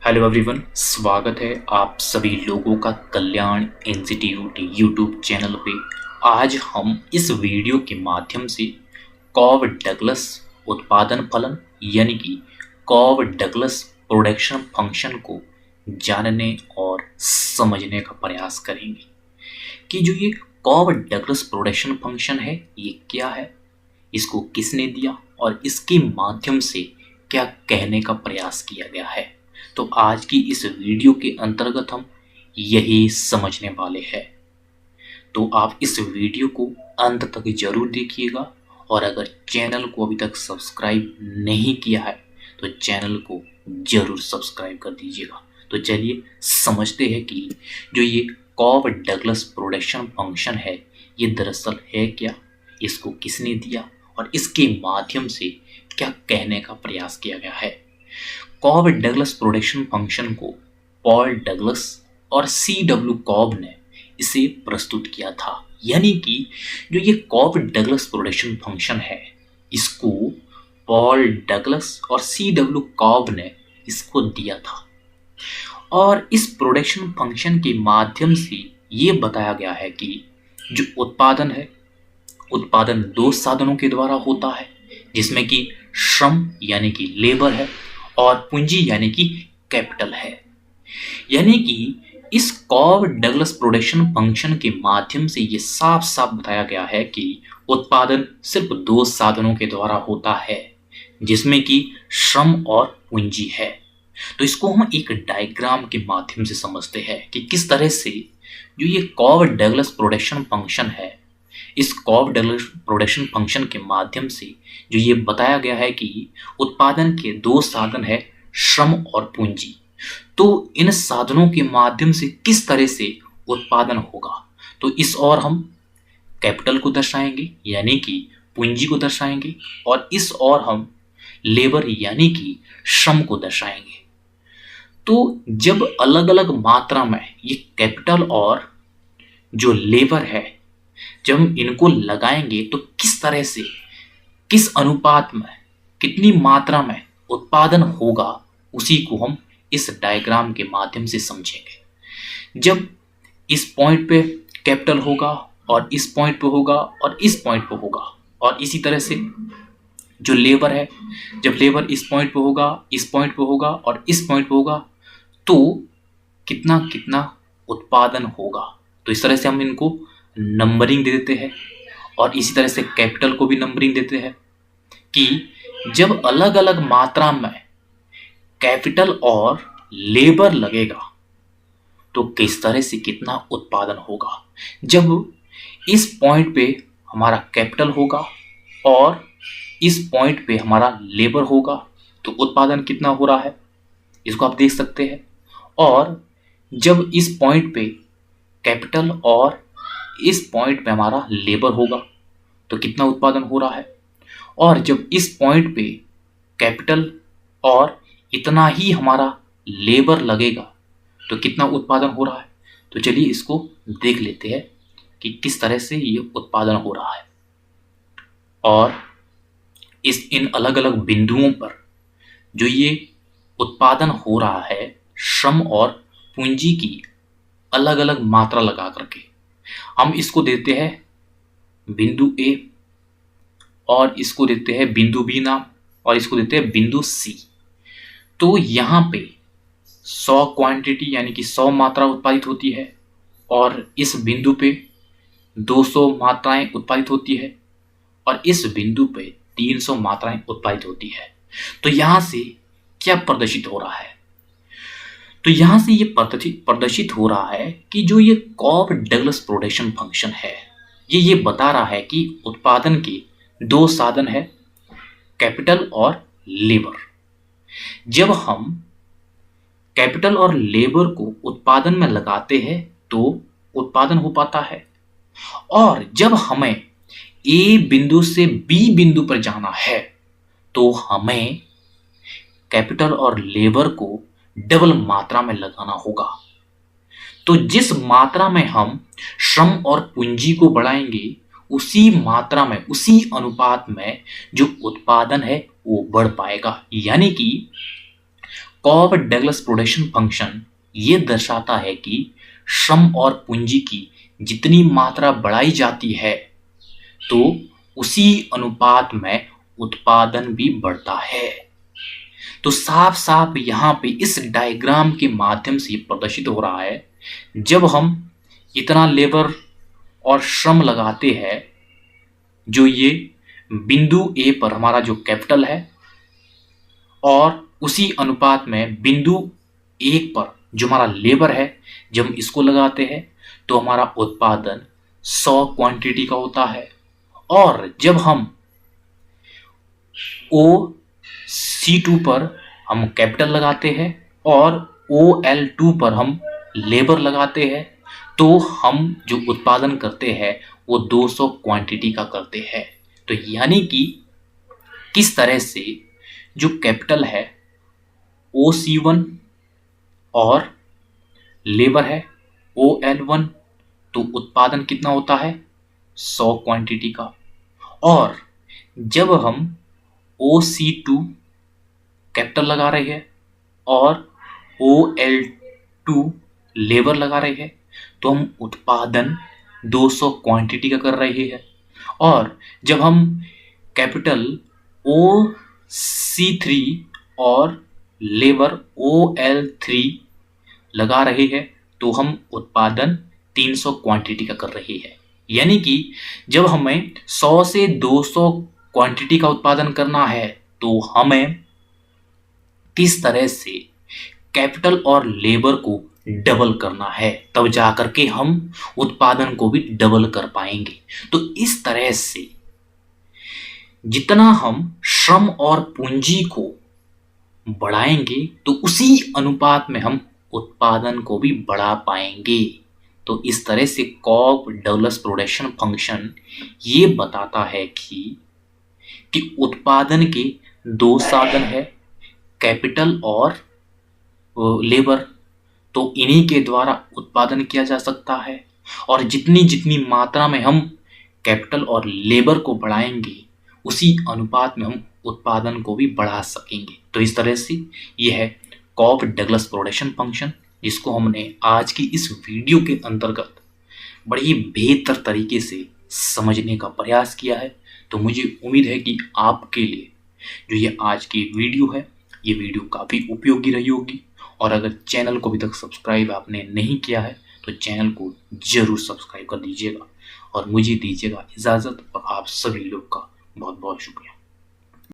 Hello everyone, स्वागत है आप सभी लोगों का कल्याण इंस्टीट्यूट यूट्यूब चैनल पे। आज हम इस वीडियो के माध्यम से कॉव डगलस उत्पादन फलन यानी कि कॉव डगलस प्रोडक्शन फंक्शन को जानने और समझने का प्रयास करेंगे कि जो ये कॉव डगलस प्रोडक्शन फंक्शन है ये क्या है, इसको किसने दिया और इसके माध्यम से क्या कहने का प्रयास किया गया है। तो आज की इस वीडियो के अंतर्गत हम यही समझने वाले हैं। तो आप इस वीडियो को अंत तक जरूर देखिएगा और अगर चैनल को अभी तक सब्सक्राइब नहीं किया है तो चैनल को जरूर सब्सक्राइब कर दीजिएगा। तो चलिए समझते हैं कि जो ये कॉव डगलस प्रोडक्शन फंक्शन है ये दरअसल है क्या, इसको किसने दिया और इसके माध्यम से क्या कहने का प्रयास किया गया है। कॉव डगलस प्रोडक्शन फंक्शन को पॉल डगलस और C.W. कॉब ने इसे प्रस्तुत किया था, यानी कि जो ये कॉव डगलस प्रोडक्शन फंक्शन है इसको पॉल डगलस और C.W. कॉब ने इसको दिया था और इस प्रोडक्शन फंक्शन के माध्यम से ये बताया गया है कि जो उत्पादन है उत्पादन दो साधनों के द्वारा होता है, जिसमें कि श्रम यानी कि लेबर है और पूंजी यानी कि कैपिटल है। यानी कि इस कॉव डगलस प्रोडक्शन फंक्शन के माध्यम से ये साफ साफ बताया गया है कि उत्पादन सिर्फ दो साधनों के द्वारा होता है, जिसमें कि श्रम और पूंजी है। तो इसको हम एक डायग्राम के माध्यम से समझते हैं कि किस तरह से जो ये कॉव डगलस प्रोडक्शन फंक्शन है, इस कॉव डगलस प्रोडक्शन फंक्शन के माध्यम से जो ये बताया गया है कि उत्पादन के दो साधन है श्रम और पूंजी। तो इन साधनों के माध्यम से किस तरह से उत्पादन होगा, तो इस ओर हम कैपिटल को दर्शाएंगे यानी कि पूंजी को दर्शाएंगे और इस ओर हम लेबर यानी कि श्रम को दर्शाएंगे। तो जब अलग अलग मात्रा में ये कैपिटल और जो लेबर है जब हम इनको लगाएंगे तो किस तरह से किस अनुपात में कितनी मात्रा में उत्पादन होगा उसी को हम इस डायग्राम के माध्यम से समझेंगे। जब इस पॉइंट पे कैपिटल होगा और इस पॉइंट पे होगा और इस पॉइंट पे होगा और इसी तरह से जो लेबर है जब लेबर इस पॉइंट पे होगा इस पॉइंट पे होगा और इस पॉइंट पे होगा तो कितना कितना उत्पादन होगा। तो इस तरह से हम इनको नंबरिंग दे देते हैं और इसी तरह से कैपिटल को भी नंबरिंग देते हैं कि जब अलग अलग मात्रा में कैपिटल और लेबर लगेगा तो किस तरह से कितना उत्पादन होगा। जब इस पॉइंट पे हमारा कैपिटल होगा और इस पॉइंट पे हमारा लेबर होगा तो उत्पादन कितना हो रहा है इसको आप देख सकते हैं। और जब इस पॉइंट पे कैपिटल और इस पॉइंट पे हमारा लेबर होगा तो कितना उत्पादन हो रहा है। और जब इस पॉइंट पे कैपिटल और इतना ही हमारा लेबर लगेगा तो कितना उत्पादन हो रहा है। तो चलिए इसको देख लेते हैं कि किस तरह से ये उत्पादन हो रहा है। और इन अलग अलग बिंदुओं पर जो ये उत्पादन हो रहा है श्रम और पूंजी की अलग अलग मात्रा लगा करके हम इसको देते हैं बिंदु ए और इसको देते हैं बिंदु बी नाम और इसको देते हैं बिंदु सी। तो यहाँ पे 100 क्वांटिटी यानी कि 100 मात्रा उत्पादित होती है और इस बिंदु पे 200 मात्राएं उत्पादित होती है और इस बिंदु पे 300 मात्राएं उत्पादित होती है। तो यहाँ से क्या प्रदर्शित हो रहा है, तो यहां से ये प्रदर्शित हो रहा है कि जो ये कॉव डगलस प्रोडक्शन फंक्शन है ये बता रहा है कि उत्पादन के दो साधन है कैपिटल और लेबर। जब हम कैपिटल और लेबर को उत्पादन में लगाते हैं तो उत्पादन हो पाता है और जब हमें ए बिंदु से बी बिंदु पर जाना है तो हमें कैपिटल और लेबर को डबल मात्रा में लगाना होगा। तो जिस मात्रा में हम श्रम और पूंजी को बढ़ाएंगे उसी मात्रा में उसी अनुपात में जो उत्पादन है वो बढ़ पाएगा। यानी कि कॉव डगलस प्रोडक्शन फंक्शन ये दर्शाता है कि श्रम और पूंजी की जितनी मात्रा बढ़ाई जाती है तो उसी अनुपात में उत्पादन भी बढ़ता है। तो साफ साफ यहाँ पे इस डायग्राम के माध्यम से प्रदर्शित हो रहा है, जब हम इतना लेबर और श्रम लगाते हैं, जो ये बिंदु ए पर हमारा जो कैपिटल है, और उसी अनुपात में बिंदु 1 पर जो हमारा लेबर है, जब हम इसको लगाते हैं तो हमारा उत्पादन 100 क्वांटिटी का होता है। और जब हम OC2 पर हम कैपिटल लगाते हैं और OL2 पर हम लेबर लगाते हैं, तो हम जो उत्पादन करते हैं वो 200 क्वांटिटी का करते हैं। तो यानी कि किस तरह से जो कैपिटल है OC1 और लेबर है OL1, तो उत्पादन कितना होता है 100 क्वांटिटी का। और जब हम OC2 कैपिटल लगा रहे हैं और OL2 लेबर लगा रहे हैं, तो हम उत्पादन 200 क्वांटिटी का कर रहे हैं। और जब हम कैपिटल OC3 और लेबर OL3 लगा रहे हैं, तो हम उत्पादन 300 क्वांटिटी का कर रहे हैं। यानी कि जब हमें 100 से 200 क्वांटिटी का उत्पादन करना है, तो हमें किस तरह से कैपिटल और लेबर को डबल करना है, तब जाकर के हम उत्पादन को भी डबल कर पाएंगे। तो इस तरह से जितना हम श्रम और पूंजी को बढ़ाएंगे, तो उसी अनुपात में हम उत्पादन को भी बढ़ा पाएंगे। तो इस तरह से कॉव डगलस प्रोडक्शन फंक्शन ये बताता है कि उत्पादन के 2 साधन है, कैपिटल और लेबर। तो इन्हीं के द्वारा उत्पादन किया जा सकता है, और जितनी जितनी मात्रा में हम कैपिटल और लेबर को बढ़ाएंगे, उसी अनुपात में हम उत्पादन को भी बढ़ा सकेंगे। तो इस तरह से यह है कॉव डगलस प्रोडक्शन फंक्शन, जिसको हमने आज की इस वीडियो के अंतर्गत बड़ी बेहतर तरीके से समझने का प्रयास किया है। तो मुझे उम्मीद है कि आपके लिए जो ये आज की वीडियो है, ये वीडियो काफ़ी उपयोगी रही होगी। और अगर चैनल को अभी तक सब्सक्राइब आपने नहीं किया है, तो चैनल को जरूर सब्सक्राइब कर दीजिएगा और मुझे दीजिएगा इजाज़त। और आप सभी लोग का बहुत बहुत शुक्रिया।